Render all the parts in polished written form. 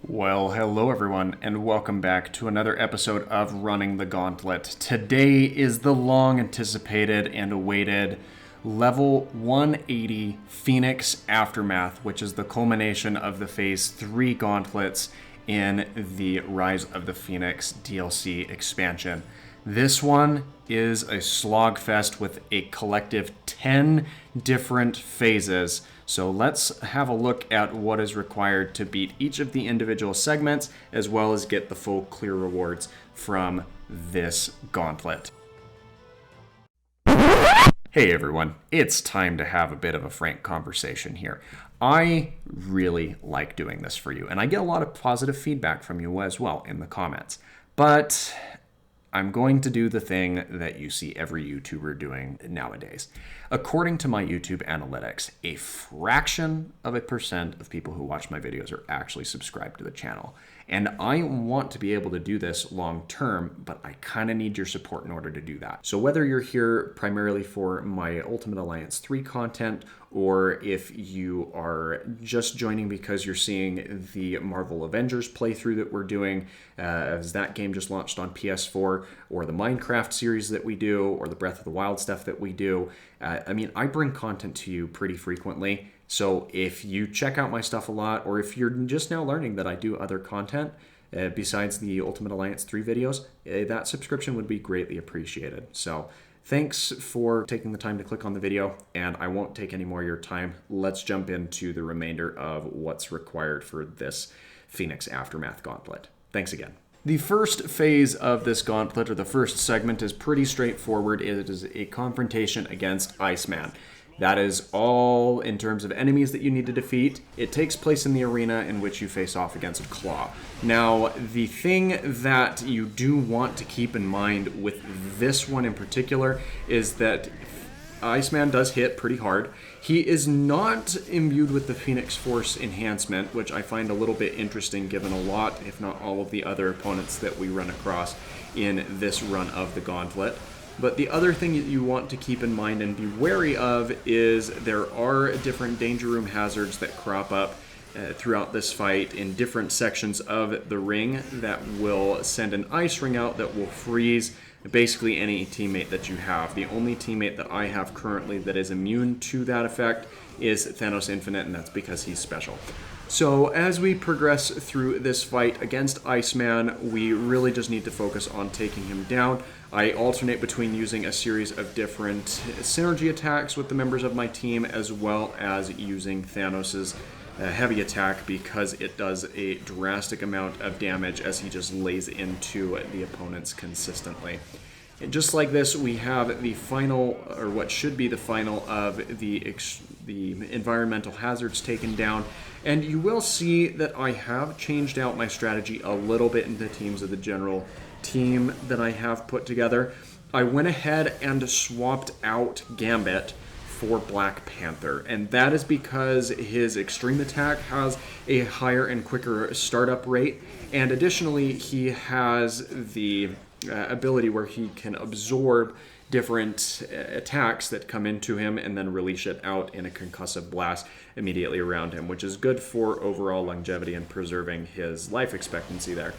Well, hello everyone, and welcome back to another episode of Running the Gauntlet. Today is the long anticipated and awaited level 180 Phoenix Aftermath, which is the culmination of the Phase 3 gauntlets in the Rise of the Phoenix DLC expansion. This one is a slogfest with a collective 10 different phases. So let's have a look at what is required to beat each of the individual segments, as well as get the full clear rewards from this gauntlet. Hey everyone, it's time to have a bit of a frank conversation here. I really like doing this for you, and I get a lot of positive feedback from you as well in the comments. But I'm going to do the thing that you see every YouTuber doing nowadays. According to my YouTube analytics, a fraction of a percent of people who watch my videos are actually subscribed to the channel. And I want to be able to do this long term, but I kind of need your support in order to do that. So whether you're here primarily for my Ultimate Alliance 3 content, or if you are just joining because you're seeing the Marvel Avengers playthrough that we're doing, as that game just launched on PS4, or the Minecraft series that we do, or the Breath of the Wild stuff that we do, I bring content to you pretty frequently. So if you check out my stuff a lot, or if you're just now learning that I do other content besides the Ultimate Alliance 3 videos, that subscription would be greatly appreciated. So thanks for taking the time to click on the video, and I won't take any more of your time. Let's jump into the remainder of what's required for this Phoenix Aftermath Gauntlet. Thanks again. The first phase of this gauntlet, or the first segment, is pretty straightforward. It is a confrontation against Iceman. That is all in terms of enemies that you need to defeat. It takes place in the arena in which you face off against Claw. Now, the thing that you do want to keep in mind with this one in particular is that Iceman does hit pretty hard. He is not imbued with the Phoenix Force enhancement, which I find a little bit interesting given a lot, if not all of the other opponents that we run across in this run of the gauntlet. But the other thing that you want to keep in mind and be wary of is there are different danger room hazards that crop up throughout this fight in different sections of the ring that will send an ice ring out that will freeze basically any teammate that you have. The only teammate that I have currently that is immune to that effect is Thanos Infinite, and that's because he's special. So as we progress through this fight against Iceman, we really just need to focus on taking him down. I alternate between using a series of different synergy attacks with the members of my team, as well as using Thanos's heavy attack, because it does a drastic amount of damage as he just lays into the opponents consistently. And just like this, we have the final, or what should be the final, of the environmental hazards taken down. And you will see that I have changed out my strategy a little bit in the teams of the general team that I have put together. I went ahead and swapped out Gambit for Black Panther, and that is because his extreme attack has a higher and quicker startup rate, and additionally he has the ability where he can absorb different attacks that come into him and then release it out in a concussive blast immediately around him, which is good for overall longevity and preserving his life expectancy there.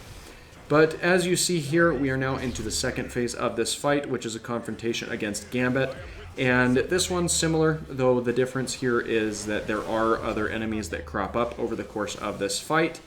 But as you see here, we are now into the second phase of this fight, which is a confrontation against Gambit. And this one's similar, though the difference here is that there are other enemies that crop up over the course of this fight.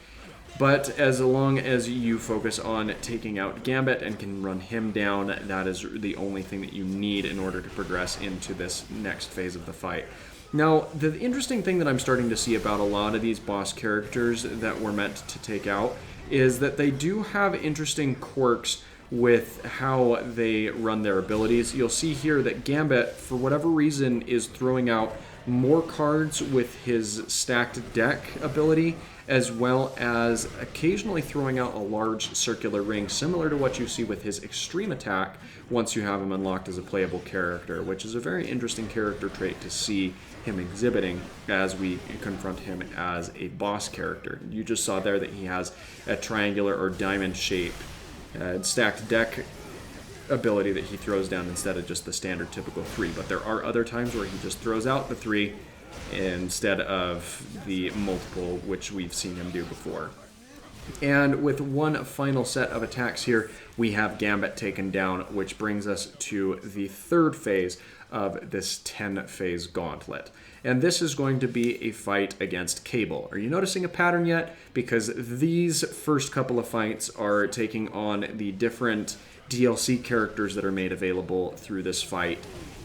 But as long as you focus on taking out Gambit and can run him down, that is the only thing that you need in order to progress into this next phase of the fight. Now, the interesting thing that I'm starting to see about a lot of these boss characters that we're meant to take out is that they do have interesting quirks with how they run their abilities. You'll see here that Gambit, for whatever reason, is throwing out more cards with his stacked deck ability, as well as occasionally throwing out a large circular ring, similar to what you see with his extreme attack once you have him unlocked as a playable character, which is a very interesting character trait to see him exhibiting as we confront him as a boss character. You just saw there that he has a triangular or diamond shape stacked deck ability that he throws down instead of just the standard typical 3, but there are other times where he just throws out the 3 instead of the multiple which we've seen him do before. And with one final set of attacks here, we have Gambit taken down, which brings us to the third phase of this 10-phase gauntlet. And this is going to be a fight against Cable. Are you noticing a pattern yet? Because these first couple of fights are taking on the different DLC characters that are made available through this fight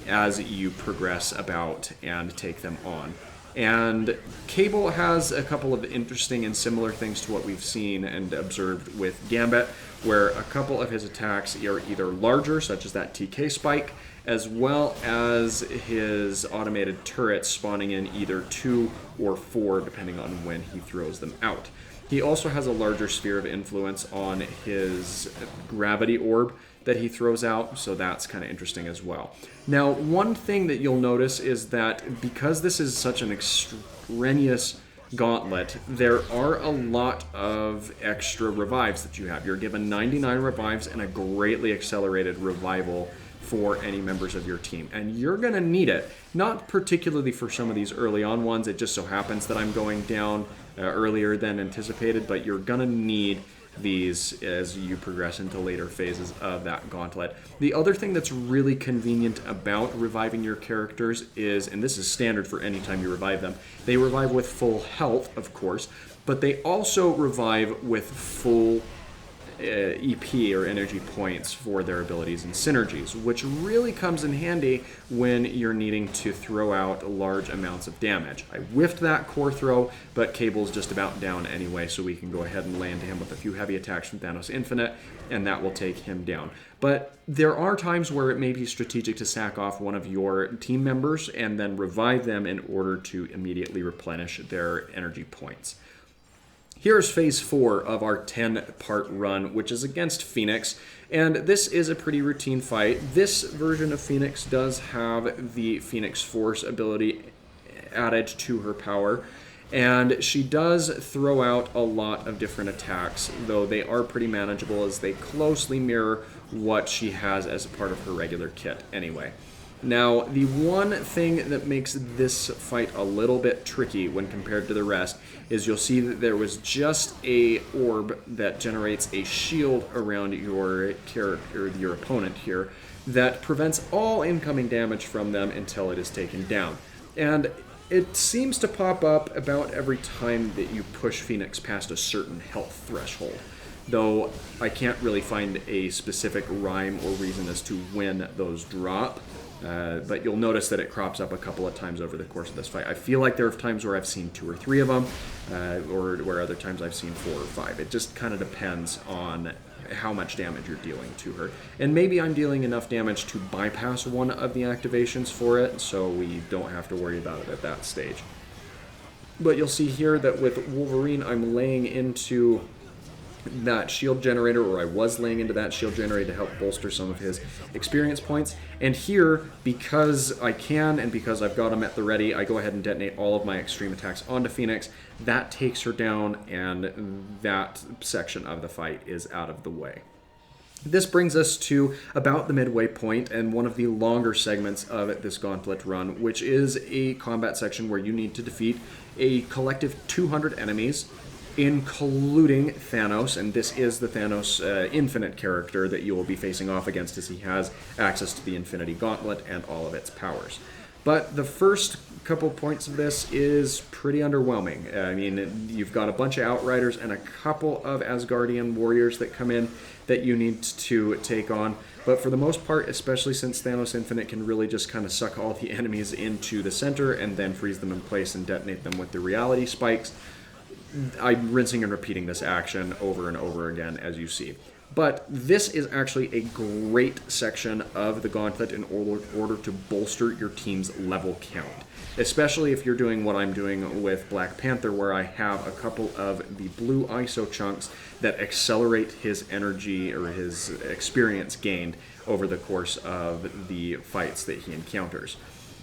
as you progress about and take them on. And Cable has a couple of interesting and similar things to what we've seen and observed with Gambit, where a couple of his attacks are either larger, such as that TK spike, as well as his automated turrets spawning in either 2 or 4, depending on when he throws them out. He also has a larger sphere of influence on his gravity orb that he throws out, so that's kind of interesting as well. Now, one thing that you'll notice is that because this is such an extraneous gauntlet, there are a lot of extra revives that you have. You're given 99 revives and a greatly accelerated revival for any members of your team, and you're going to need it, not particularly for some of these early on ones. It just so happens that I'm going down earlier than anticipated, but you're going to need these as you progress into later phases of that gauntlet. The other thing that's really convenient about reviving your characters is, and this is standard for any time you revive them, they revive with full health, of course, but they also revive with full EP or energy points for their abilities and synergies, which really comes in handy when you're needing to throw out large amounts of damage. I whiffed that core throw, but Cable's just about down anyway, so we can go ahead and land him with a few heavy attacks from Thanos Infinite, and that will take him down. But there are times where it may be strategic to sack off one of your team members and then revive them in order to immediately replenish their energy points. Here's phase 4 of our 10-part run, which is against Phoenix, and this is a pretty routine fight. This version of Phoenix does have the Phoenix Force ability added to her power, and she does throw out a lot of different attacks, though they are pretty manageable as they closely mirror what she has as a part of her regular kit anyway. Now, the one thing that makes this fight a little bit tricky when compared to the rest is you'll see that there was just a orb that generates a shield around your character, your opponent here, that prevents all incoming damage from them until it is taken down. And it seems to pop up about every time that you push Phoenix past a certain health threshold, though I can't really find a specific rhyme or reason as to when those drop. But you'll notice that it crops up a couple of times over the course of this fight. I feel like there are times where I've seen 2 or 3 of them, or where other times I've seen 4 or 5. It just kind of depends on how much damage you're dealing to her. And maybe I'm dealing enough damage to bypass one of the activations for it, so we don't have to worry about it at that stage. But you'll see here that with Wolverine, I'm laying into that shield generator, or I was laying into that shield generator to help bolster some of his experience points. And here, because I can and because I've got him at the ready, I go ahead and detonate all of my extreme attacks onto Phoenix. That takes her down, and that section of the fight is out of the way. This brings us to about the midway point and one of the longer segments of this gauntlet run, which is a combat section where you need to defeat a collective 200 enemies, including Thanos, and this is the Thanos Infinite character that you will be facing off against, as he has access to the Infinity Gauntlet and all of its powers. But the first couple points of this is pretty underwhelming. I mean, you've got a bunch of Outriders and a couple of Asgardian warriors that come in that you need to take on. But for the most part, especially since Thanos Infinite can really just kind of suck all the enemies into the center and then freeze them in place and detonate them with the reality spikes, I'm rinsing and repeating this action over and over again, as you see. But this is actually a great section of the Gauntlet in order to bolster your team's level count. Especially if you're doing what I'm doing with Black Panther, where I have a couple of the blue ISO chunks that accelerate his energy or his experience gained over the course of the fights that he encounters.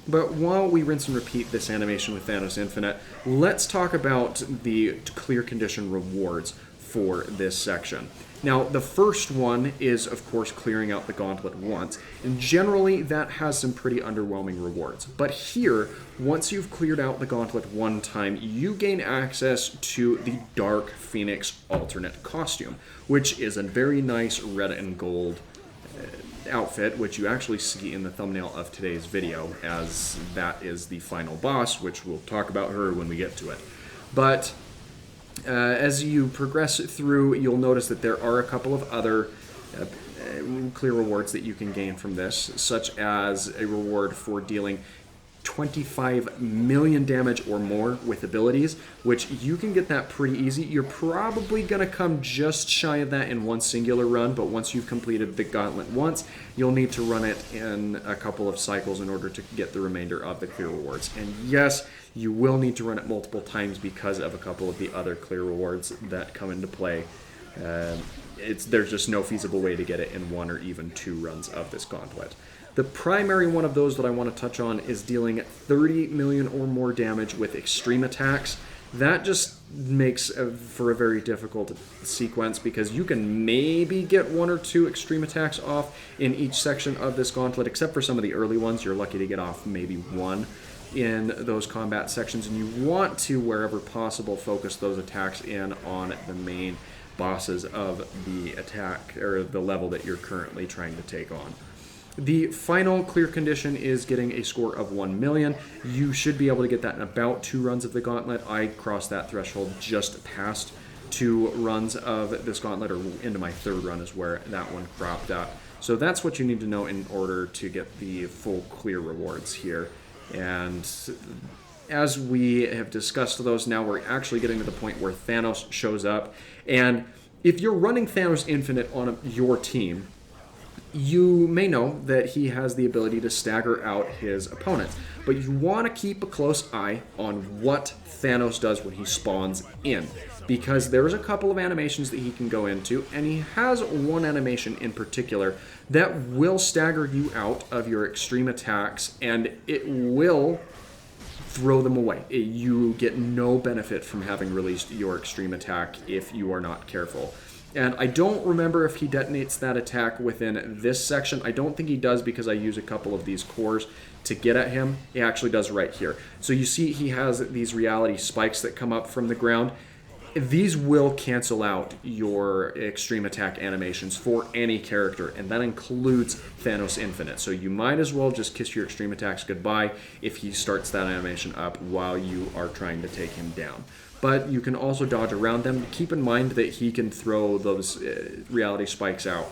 But while we rinse and repeat this animation with Thanos Infinite, let's talk about the clear condition rewards for this section. Now, the first one is, of course, clearing out the gauntlet once, and generally that has some pretty underwhelming rewards. But here, once you've cleared out the gauntlet one time, you gain access to the Dark Phoenix alternate costume, which is a very nice red and gold outfit, which you actually see in the thumbnail of today's video, as that is the final boss, which we'll talk about her when we get to it. But as you progress through, you'll notice that there are a couple of other clear rewards that you can gain from this, such as a reward for dealing 25 million damage or more with abilities, which you can get that pretty easy. You're probably going to come just shy of that in one singular run, but once you've completed the gauntlet once, you'll need to run it in a couple of cycles in order to get the remainder of the clear rewards. And yes, you will need to run it multiple times because of a couple of the other clear rewards that come into play. There's just no feasible way to get it in one or even two runs of this gauntlet. The primary one of those that I want to touch on is dealing 30 million or more damage with extreme attacks. That just makes for a very difficult sequence because you can maybe get one or two extreme attacks off in each section of this gauntlet, except for some of the early ones. You're lucky to get off maybe one in those combat sections, and you want to, wherever possible, focus those attacks in on the main bosses of the attack or the level that you're currently trying to take on. The final clear condition is getting a score of 1 million. You should be able to get that in about 2 runs of the gauntlet. I crossed that threshold just past 2 runs of this gauntlet, or into my 3rd run is where that one cropped up. So that's what you need to know in order to get the full clear rewards here. And as we have discussed those, now we're actually getting to the point where Thanos shows up. And if you're running Thanos Infinite on your team, you may know that he has the ability to stagger out his opponents, but you want to keep a close eye on what Thanos does when he spawns in, because there's a couple of animations that he can go into, and he has one animation in particular that will stagger you out of your extreme attacks, and it will throw them away. You get no benefit from having released your extreme attack if you are not careful. And I don't remember if he detonates that attack within this section. I don't think he does because I use a couple of these cores to get at him. He actually does right here. So you see he has these reality spikes that come up from the ground. These will cancel out your extreme attack animations for any character, and that includes Thanos Infinite. So you might as well just kiss your extreme attacks goodbye if he starts that animation up while you are trying to take him down. But you can also dodge around them. Keep in mind that he can throw those reality spikes out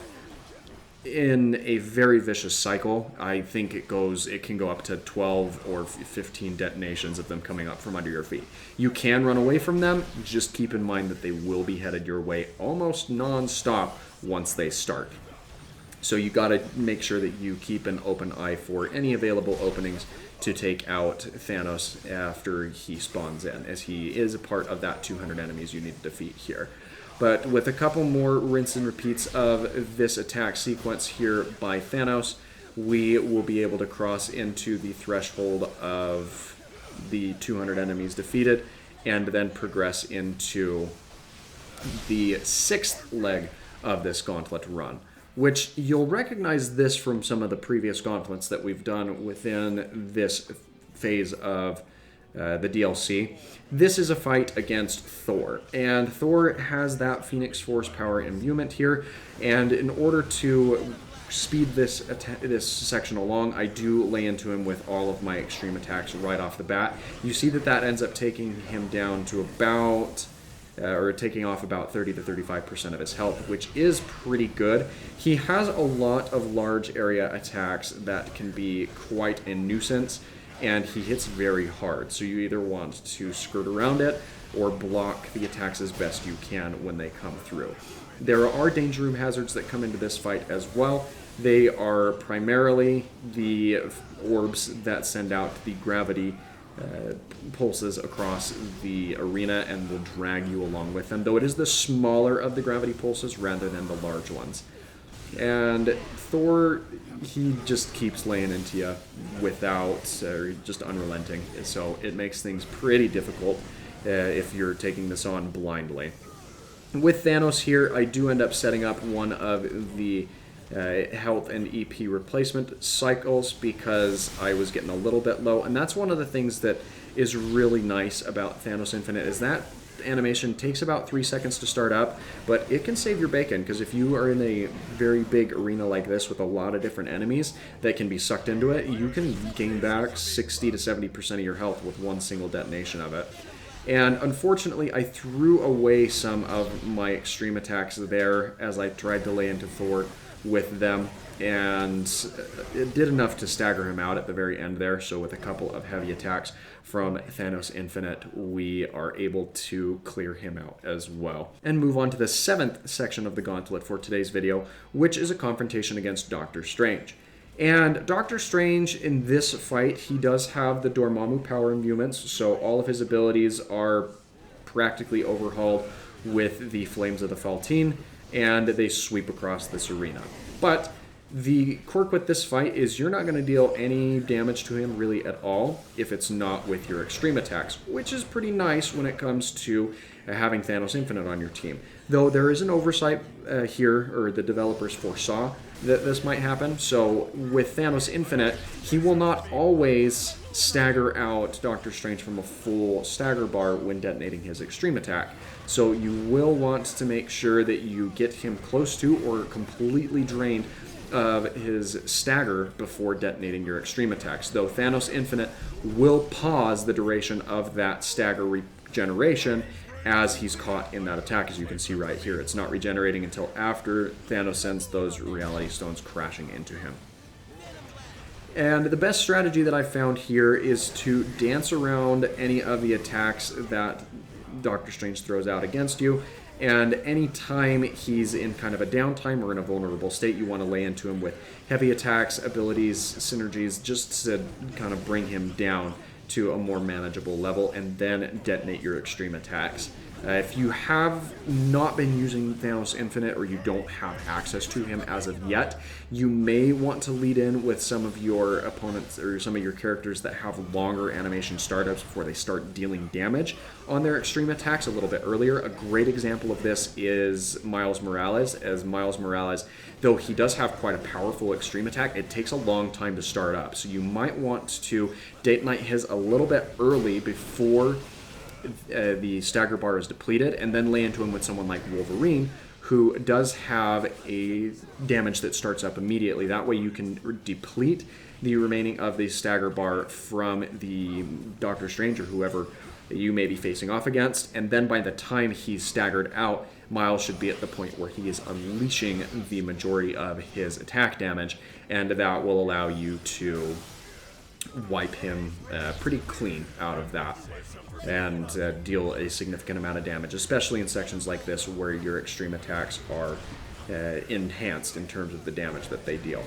in a very vicious cycle. I think it can go up to 12 or 15 detonations of them coming up from under your feet. You can run away from them. Just keep in mind that they will be headed your way almost non-stop once they start. So you got to make sure that you keep an open eye for any available openings to take out Thanos after he spawns in, as he is a part of that 200 enemies you need to defeat here. But with a couple more rinse and repeats of this attack sequence here by Thanos, we will be able to cross into the threshold of the 200 enemies defeated, and then progress into the 6th leg of this gauntlet run, which you'll recognize this from some of the previous gauntlets that we've done within this phase of the DLC. This is a fight against Thor, and Thor has that Phoenix Force power imbuement here, and in order to speed this section along, I do lay into him with all of my extreme attacks right off the bat. You see that ends up taking him down to about or taking off about 30 to 35% of his health, which is pretty good. He has a lot of large area attacks that can be quite a nuisance, and he hits very hard, so you either want to skirt around it or block the attacks as best you can when they come through. There are danger room hazards that come into this fight as well. They are primarily the orbs that send out the gravity pulses across the arena and will drag you along with them, though it is the smaller of the gravity pulses rather than the large ones. And Thor, he just keeps laying into you without, just unrelenting, so it makes things pretty difficult if you're taking this on blindly. With Thanos here, I do end up setting up one of the health and EP replacement cycles because I was getting a little bit low. And that's one of the things that is really nice about Thanos Infinite is that animation takes about 3 seconds to start up, but it can save your bacon because if you are in a very big arena like this with a lot of different enemies that can be sucked into it, you can gain back 60 to 70% of your health with one single detonation of it. And unfortunately, I threw away some of my extreme attacks there as I tried to lay into Thor with them, and it did enough to stagger him out at the very end there. So with a couple of heavy attacks from Thanos Infinite, we are able to clear him out as well. And move on to the 7th section of the Gauntlet for today's video, which is a confrontation against Doctor Strange. And Doctor Strange, in this fight, he does have the Dormammu power imbuements, so all of his abilities are practically overhauled with the Flames of the Faltine, and they sweep across this arena. But the quirk with this fight is you're not going to deal any damage to him really at all if it's not with your extreme attacks, which is pretty nice when it comes to having Thanos Infinite on your team. Though there is an oversight here, or the developers foresaw that this might happen. So with Thanos Infinite, he will not always stagger out Doctor Strange from a full stagger bar when detonating his extreme attack. So you will want to make sure that you get him close to or completely drained of his stagger before detonating your extreme attacks. Though Thanos Infinite will pause the duration of that stagger regeneration as he's caught in that attack, as you can see right here. It's not regenerating until after Thanos sends those reality stones crashing into him. And the best strategy that I found here is to dance around any of the attacks that Doctor Strange throws out against you. And anytime he's in kind of a downtime or in a vulnerable state, you want to lay into him with heavy attacks, abilities, synergies, just to kind of bring him down to a more manageable level, and then detonate your extreme attacks. If you have not been using Thanos Infinite, or you don't have access to him as of yet, you may want to lead in with some of your opponents or some of your characters that have longer animation startups before they start dealing damage on their extreme attacks a little bit earlier. A great example of this is Miles Morales, as Miles Morales, though he does have quite a powerful extreme attack, it takes a long time to start up. So you might want to detonate his a little bit early before the stagger bar is depleted, and then lay into him with someone like Wolverine, who does have a damage that starts up immediately. That way you can deplete the remaining of the stagger bar from the Doctor Strange or whoever you may be facing off against, and then by the time he's staggered out, Miles should be at the point where he is unleashing the majority of his attack damage, and that will allow you to wipe him pretty clean out of that and deal a significant amount of damage, especially in sections like this where your extreme attacks are enhanced in terms of the damage that they deal.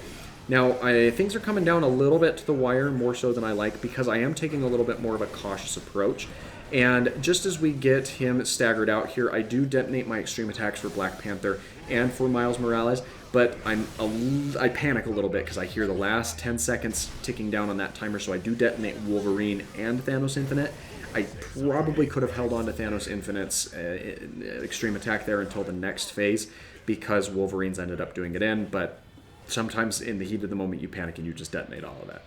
Now, things are coming down a little bit to the wire, more so than I like, because I am taking a little bit more of a cautious approach. And just as we get him staggered out here, I do detonate my extreme attacks for Black Panther and for Miles Morales, but I panic a little bit because I hear the last 10 seconds ticking down on that timer, so I do detonate Wolverine and Thanos Infinite. I probably could have held on to Thanos Infinite's extreme attack there until the next phase because Wolverine's ended up doing it in, but sometimes in the heat of the moment you panic and you just detonate all of that.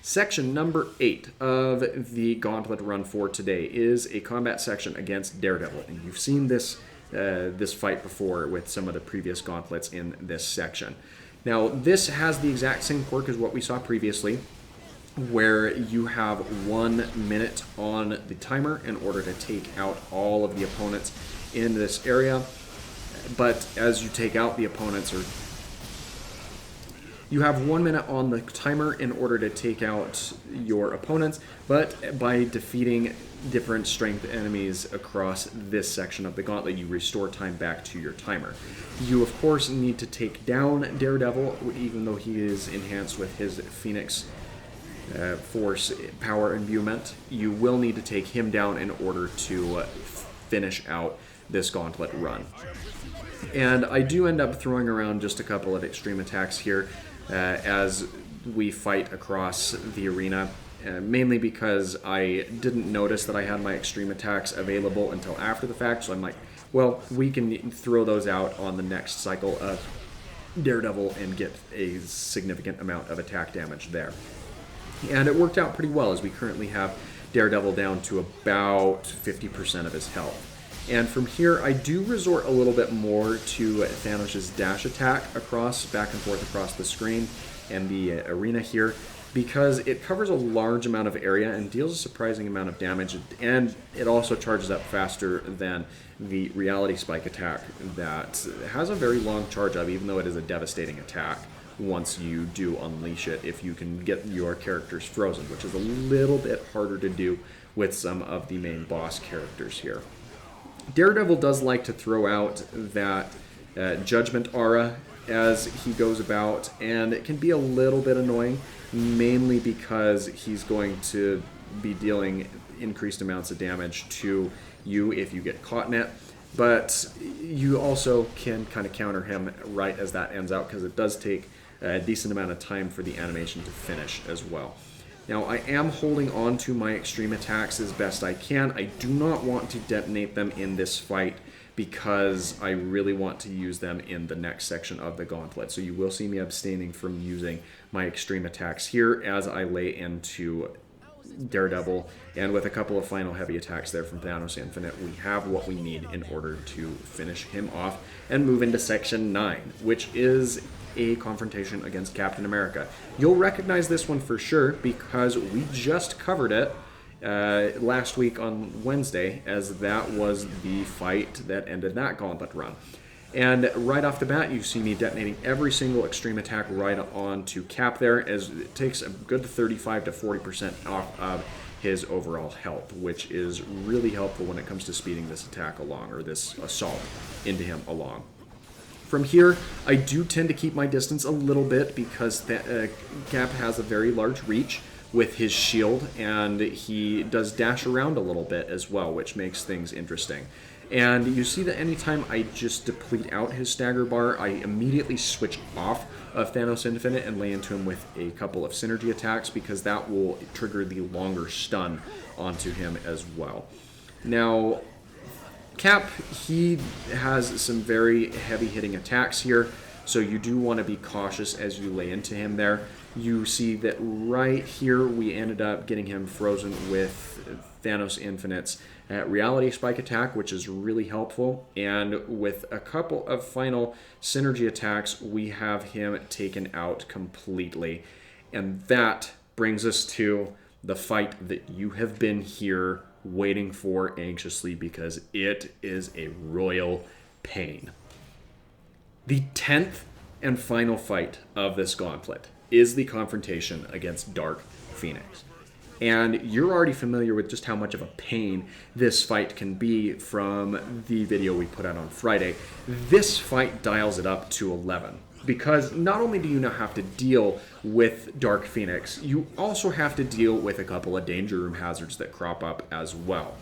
Section number 8 of the Gauntlet run for today is a combat section against Daredevil, and you've seen this fight before with some of the previous Gauntlets in this section. Now, this has the exact same quirk as what we saw previously, where you have 1 minute on the timer in order to take out all of the opponents in this area. But as you take out the opponents, you have 1 minute on the timer in order to take out your opponents, but by defeating different strength enemies across this section of the Gauntlet, you restore time back to your timer. You, of course, need to take down Daredevil, even though he is enhanced with his Phoenix Force power imbuement. You will need to take him down in order to finish out this Gauntlet run. And I do end up throwing around just a couple of extreme attacks here as we fight across the arena. mainly because I didn't notice that I had my extreme attacks available until after the fact, so I'm like, well, we can throw those out on the next cycle of Daredevil and get a significant amount of attack damage there. And it worked out pretty well, as we currently have Daredevil down to about 50% of his health. And from here, I do resort a little bit more to Thanos' dash attack back and forth across the screen and the arena here, because it covers a large amount of area and deals a surprising amount of damage, and it also charges up faster than the reality spike attack that has a very long charge up, even though it is a devastating attack once you do unleash it, if you can get your characters frozen, which is a little bit harder to do with some of the main boss characters here. Daredevil does like to throw out that Judgment Aura as he goes about, and it can be a little bit annoying, mainly because he's going to be dealing increased amounts of damage to you if you get caught in it, but you also can kind of counter him right as that ends out, because it does take a decent amount of time for the animation to finish as well. Now, I am holding on to my extreme attacks as best I can. I do not want to detonate them in this fight because I really want to use them in the next section of the Gauntlet. So you will see me abstaining from using my extreme attacks here as I lay into Daredevil, and with a couple of final heavy attacks there from Thanos Infinite, we have what we need in order to finish him off and move into Section 9, which is a confrontation against Captain America. You'll recognize this one for sure because we just covered it last week on Wednesday, as that was the fight that ended that Gauntlet run. And right off the bat, you see me detonating every single extreme attack right onto Cap there, as it takes a good 35 to 40% off of his overall health, which is really helpful when it comes to speeding this attack along, or this assault into him along. From here, I do tend to keep my distance a little bit because Cap has a very large reach with his shield, and he does dash around a little bit as well, which makes things interesting. And you see that anytime I just deplete out his stagger bar, I immediately switch off of Thanos Infinite and lay into him with a couple of synergy attacks, because that will trigger the longer stun onto him as well. Now, Cap, he has some very heavy-hitting attacks here, so you do want to be cautious as you lay into him there. You see that right here we ended up getting him frozen with Thanos Infinite's reality spike attack, which is really helpful, and with a couple of final synergy attacks, we have him taken out completely. And that brings us to the fight that you have been here waiting for anxiously, because it is a royal pain. The 10th and final fight of this Gauntlet is the confrontation against Dark Phoenix. And you're already familiar with just how much of a pain this fight can be from the video we put out on Friday. This fight dials it up to 11. Because not only do you now have to deal with Dark Phoenix, you also have to deal with a couple of danger room hazards that crop up as well.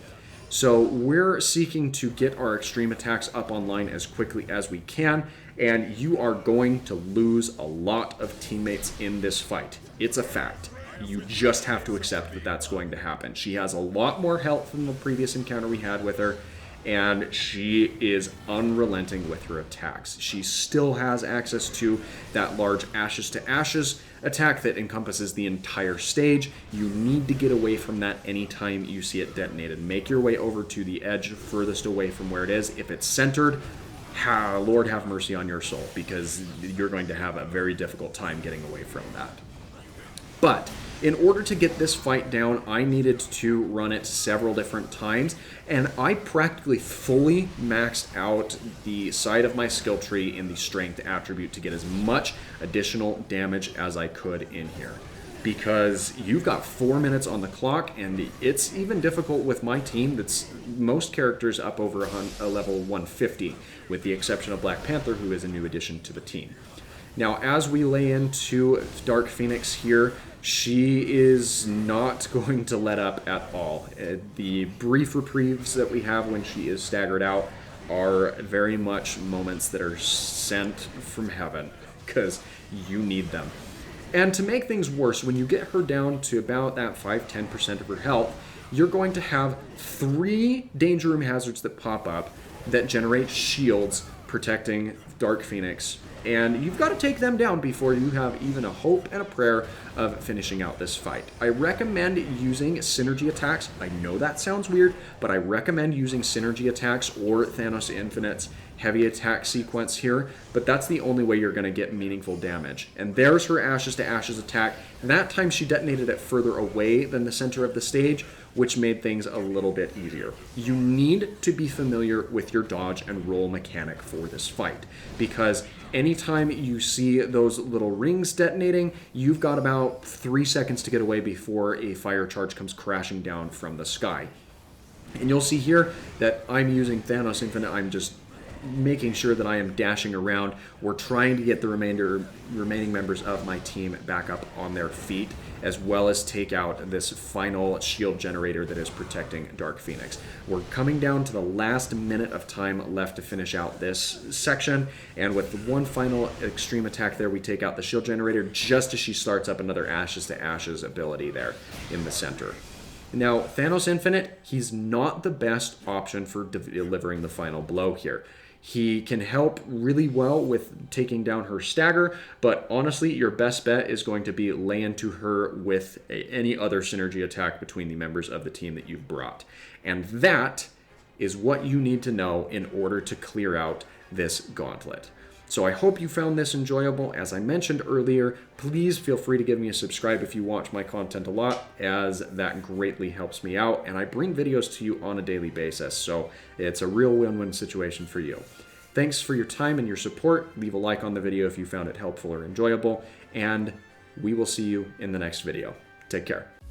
So we're seeking to get our extreme attacks up online as quickly as we can, and you are going to lose a lot of teammates in this fight. It's a fact. You just have to accept that that's going to happen. She has a lot more health than the previous encounter we had with her, and she is unrelenting with her attacks. She still has access to that large Ashes to Ashes attack that encompasses the entire stage. You need to get away from that anytime you see it detonated. Make your way over to the edge furthest away from where it is. If it's centered, Lord have mercy on your soul, because you're going to have a very difficult time getting away from that. But in order to get this fight down, I needed to run it several different times, and I practically fully maxed out the side of my skill tree in the strength attribute to get as much additional damage as I could in here. Because you've got 4 minutes on the clock, and it's even difficult with my team that's most characters up over a level 150, with the exception of Black Panther, who is a new addition to the team. Now, as we lay into Dark Phoenix here, she is not going to let up at all. The brief reprieves that we have when she is staggered out are very much moments that are sent from heaven, because you need them. And to make things worse, when you get her down to about that 5-10% of her health, you're going to have 3 danger room hazards that pop up that generate shields protecting Dark Phoenix. And you've got to take them down before you have even a hope and a prayer of finishing out this fight. I recommend using synergy attacks. I know that sounds weird, but I recommend using synergy attacks or Thanos Infinite's heavy attack sequence here, but that's the only way you're going to get meaningful damage. And there's her Ashes to Ashes attack. And that time she detonated it further away than the center of the stage, which made things a little bit easier. You need to be familiar with your dodge and roll mechanic for this fight, because anytime you see those little rings detonating, you've got about 3 seconds to get away before a fire charge comes crashing down from the sky. And you'll see here that I'm using Thanos Infinite. I'm just making sure that I am dashing around. We're trying to get the remaining members of my team back up on their feet, as well as take out this final shield generator that is protecting Dark Phoenix. We're coming down to the last minute of time left to finish out this section, and with one final extreme attack there, we take out the shield generator just as she starts up another Ashes to Ashes ability there in the center. Now, Thanos Infinite, he's not the best option for delivering the final blow here. He can help really well with taking down her stagger, but honestly, your best bet is going to be lay into her with any other synergy attack between the members of the team that you've brought. And that is what you need to know in order to clear out this gauntlet. So I hope you found this enjoyable. As I mentioned earlier, please feel free to give me a subscribe if you watch my content a lot, as that greatly helps me out. And I bring videos to you on a daily basis, so it's a real win-win situation for you. Thanks for your time and your support. Leave a like on the video if you found it helpful or enjoyable, and we will see you in the next video. Take care.